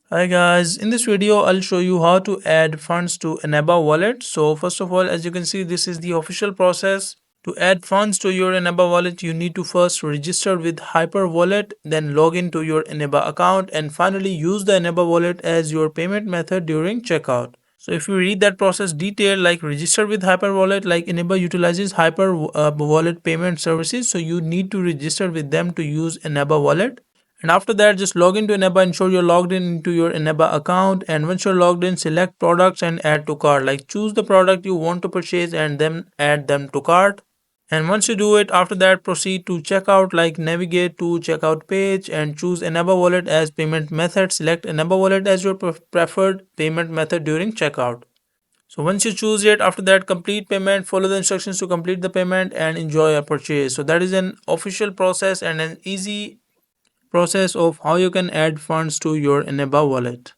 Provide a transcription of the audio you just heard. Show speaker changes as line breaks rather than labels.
Hi guys, in this video I'll show you how to add funds to Eneba Wallet. So first of all, as you can see, this is the official process. To add funds to your Eneba Wallet, you need to first register with Hyper Wallet, then log into your Eneba account, and finally use the Eneba Wallet as your payment method during checkout. So if you read that process detail, like register with Hyper Wallet, like Eneba utilizes Hyper Wallet payment services, so you need to register with them to use Eneba Wallet. And after that, just log into Eneba, ensure you're logged in into your Eneba account, and once you're logged in, select products and add to cart. Like choose the product you want to purchase and then add them to cart. And once you do it, after that proceed to checkout, like navigate to checkout page and choose Eneba Wallet as payment method. Select Eneba Wallet as your preferred payment method during checkout. So once you choose it, after that complete payment, follow the instructions to complete the payment and enjoy a purchase. So that is an official process and an easy process of how you can add funds to your Eneba wallet.